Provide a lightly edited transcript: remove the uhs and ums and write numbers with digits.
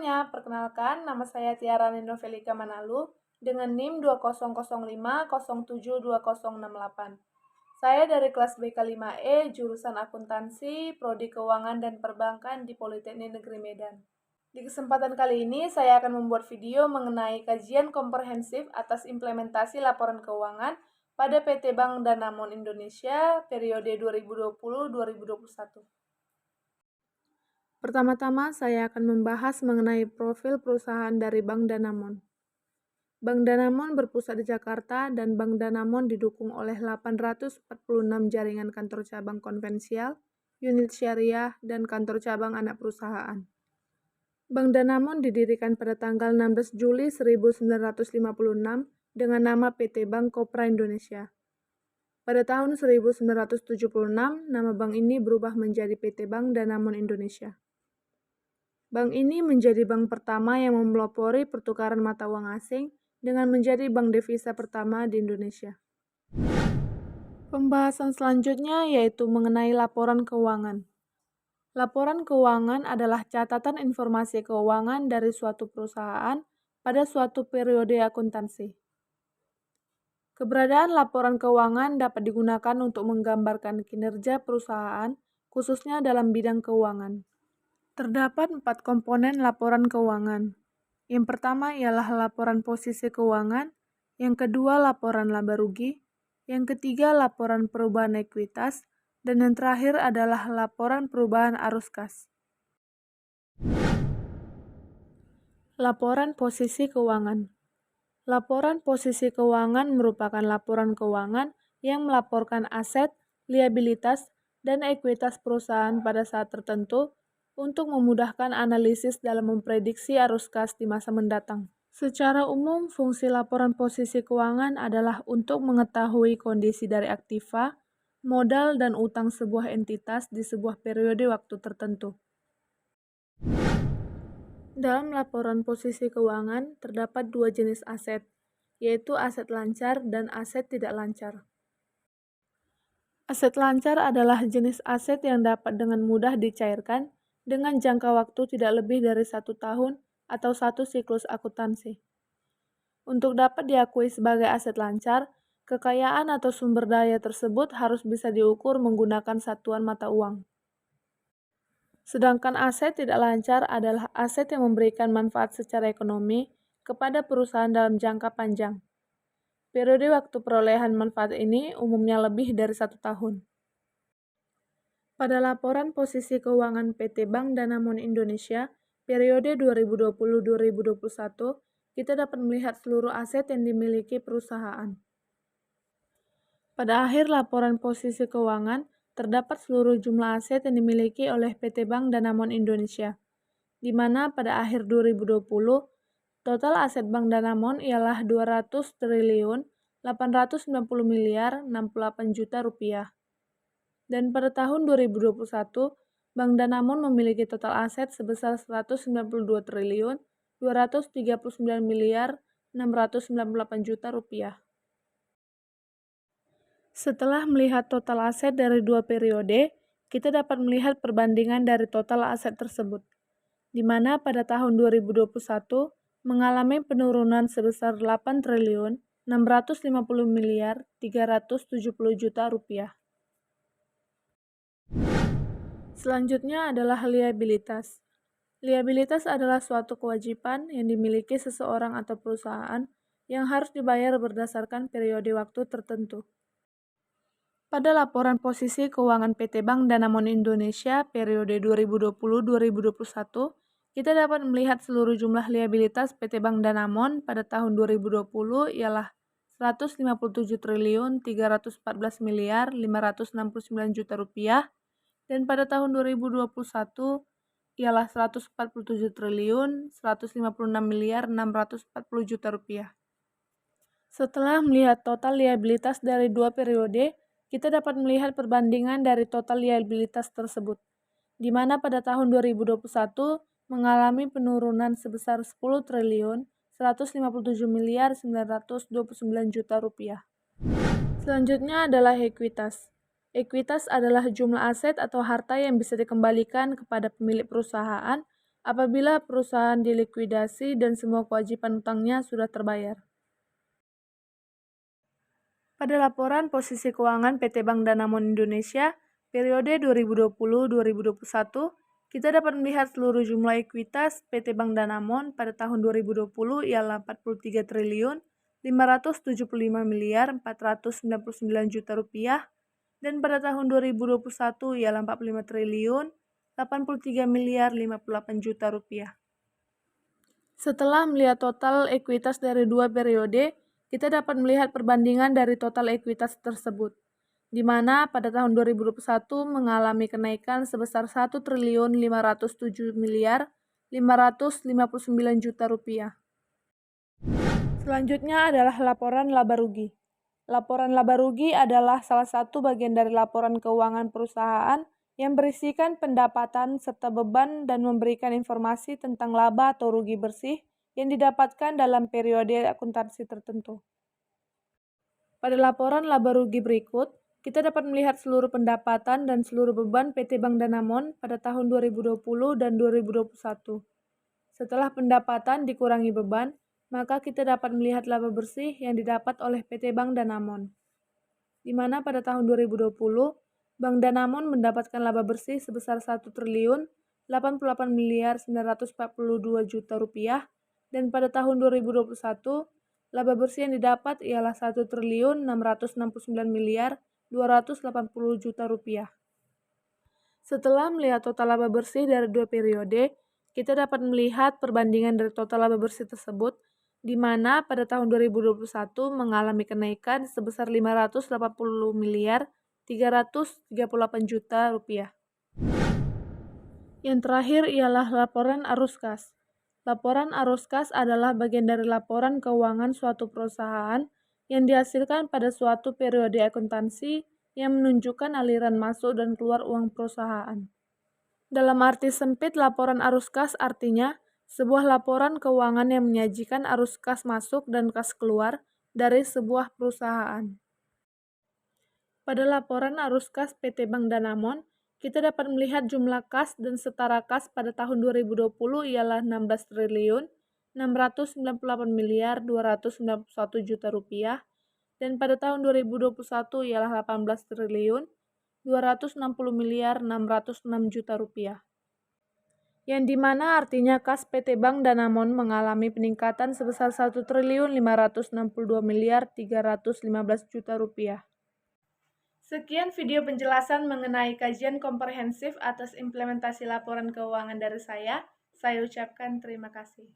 semuanya, perkenalkan nama saya Tiara Ninovelika Manalu dengan NIM 2005072068. Saya dari kelas BK5E, jurusan Akuntansi, Prodi Keuangan dan Perbankan di Politeknik Negeri Medan. Di kesempatan kali ini, saya akan membuat video mengenai kajian komprehensif atas implementasi laporan keuangan pada PT Bank Danamon Indonesia periode 2020-2021. Pertama-tama, saya akan membahas mengenai profil perusahaan dari Bank Danamon. Bank Danamon berpusat di Jakarta dan Bank Danamon didukung oleh 846 jaringan kantor cabang konvensial, unit syariah, dan kantor cabang anak perusahaan. Bank Danamon didirikan pada tanggal 16 Juli 1956 dengan nama PT Bank Kopra Indonesia. Pada tahun 1976, nama bank ini berubah menjadi PT Bank Danamon Indonesia. Bank ini menjadi bank pertama yang memelopori pertukaran mata uang asing dengan menjadi bank devisa pertama di Indonesia. Pembahasan selanjutnya yaitu mengenai laporan keuangan. Laporan keuangan adalah catatan informasi keuangan dari suatu perusahaan pada suatu periode akuntansi. Keberadaan laporan keuangan dapat digunakan untuk menggambarkan kinerja perusahaan, khususnya dalam bidang keuangan. Terdapat 4 komponen laporan keuangan. Yang pertama ialah laporan posisi keuangan, yang kedua laporan laba rugi, yang ketiga laporan perubahan ekuitas, dan yang terakhir adalah laporan perubahan arus kas. Laporan posisi keuangan. Laporan posisi keuangan merupakan laporan keuangan yang melaporkan aset, liabilitas, dan ekuitas perusahaan pada saat tertentu untuk memudahkan analisis dalam memprediksi arus kas di masa mendatang. Secara umum, fungsi laporan posisi keuangan adalah untuk mengetahui kondisi dari aktiva, modal, dan utang sebuah entitas di sebuah periode waktu tertentu. Dalam laporan posisi keuangan, terdapat 2 jenis aset, yaitu aset lancar dan aset tidak lancar. Aset lancar adalah jenis aset yang dapat dengan mudah dicairkan dengan jangka waktu tidak lebih dari 1 tahun atau 1 siklus akuntansi. Untuk dapat diakui sebagai aset lancar, kekayaan atau sumber daya tersebut harus bisa diukur menggunakan satuan mata uang. Sedangkan aset tidak lancar adalah aset yang memberikan manfaat secara ekonomi kepada perusahaan dalam jangka panjang. Periode waktu perolehan manfaat ini umumnya lebih dari 1 tahun. Pada laporan posisi keuangan PT Bank Danamon Indonesia periode 2020-2021, kita dapat melihat seluruh aset yang dimiliki perusahaan. Pada akhir laporan posisi keuangan, terdapat seluruh jumlah aset yang dimiliki oleh PT Bank Danamon Indonesia, di mana pada akhir 2020, total aset Bank Danamon ialah 200 triliun 890 miliar 68 juta rupiah. Dan pada tahun 2021, Bank Danamon memiliki total aset sebesar 192 triliun 239 miliar 698 juta rupiah. Setelah melihat total aset dari 2 periode, kita dapat melihat perbandingan dari total aset tersebut, di mana pada tahun 2021 mengalami penurunan sebesar 8 triliun 650 miliar 370 juta rupiah. Selanjutnya adalah liabilitas. Liabilitas adalah suatu kewajiban yang dimiliki seseorang atau perusahaan yang harus dibayar berdasarkan periode waktu tertentu. Pada laporan posisi keuangan PT Bank Danamon Indonesia periode 2020-2021, kita dapat melihat seluruh jumlah liabilitas PT Bank Danamon pada tahun 2020 ialah 157 triliun 314 miliar 569 juta rupiah, dan pada tahun 2021 ialah 147 triliun 156 miliar 640 juta rupiah. Setelah melihat total liabilitas dari 2 periode, kita dapat melihat perbandingan dari total liabilitas tersebut, di mana pada tahun 2021 mengalami penurunan sebesar 10 triliun 157 miliar 929 juta rupiah. Selanjutnya adalah ekuitas. Ekuitas adalah jumlah aset atau harta yang bisa dikembalikan kepada pemilik perusahaan apabila perusahaan dilikuidasi dan semua kewajiban utangnya sudah terbayar. Pada laporan posisi keuangan PT Bank Danamon Indonesia periode 2020-2021, kita dapat melihat seluruh jumlah ekuitas PT Bank Danamon pada tahun 2020 ialah 43 triliun 575 miliar 499 juta rupiah, dan pada tahun 2021 ialah 45 triliun 83 miliar 58 juta rupiah. Setelah melihat total ekuitas dari dua periode, kita dapat melihat perbandingan dari total ekuitas tersebut, di mana pada tahun 2021 mengalami kenaikan sebesar 1 triliun 507 miliar 559 juta rupiah. Selanjutnya adalah laporan laba rugi. Laporan laba rugi adalah salah satu bagian dari laporan keuangan perusahaan yang berisikan pendapatan serta beban dan memberikan informasi tentang laba atau rugi bersih yang didapatkan dalam periode akuntansi tertentu. Pada laporan laba rugi berikut, kita dapat melihat seluruh pendapatan dan seluruh beban PT Bank Danamon pada tahun 2020 dan 2021. Setelah pendapatan dikurangi beban, maka kita dapat melihat laba bersih yang didapat oleh PT Bank Danamon, di mana pada tahun 2020, Bank Danamon mendapatkan laba bersih sebesar 1 triliun 88 miliar 942 juta rupiah, dan pada tahun 2021, laba bersih yang didapat ialah 1 triliun 669 miliar 280 juta rupiah. Setelah melihat total laba bersih dari dua periode, kita dapat melihat perbandingan dari total laba bersih tersebut, di mana pada tahun 2021 mengalami kenaikan sebesar 580 miliar 338 juta rupiah. Yang terakhir ialah laporan arus kas. Laporan arus kas adalah bagian dari laporan keuangan suatu perusahaan yang dihasilkan pada suatu periode akuntansi yang menunjukkan aliran masuk dan keluar uang perusahaan. Dalam arti sempit, laporan arus kas artinya sebuah laporan keuangan yang menyajikan arus kas masuk dan kas keluar dari sebuah perusahaan. Pada laporan arus kas PT Bank Danamon, kita dapat melihat jumlah kas dan setara kas pada tahun 2020 ialah 16 triliun 698 miliar 291 juta rupiah, dan pada tahun 2021 ialah 18 triliun 260 miliar 606 juta rupiah. Yang dimana artinya kas PT Bank Danamon mengalami peningkatan sebesar 1 triliun 562 miliar 315 juta rupiah. Sekian video penjelasan mengenai kajian komprehensif atas implementasi laporan keuangan dari saya. Saya ucapkan terima kasih.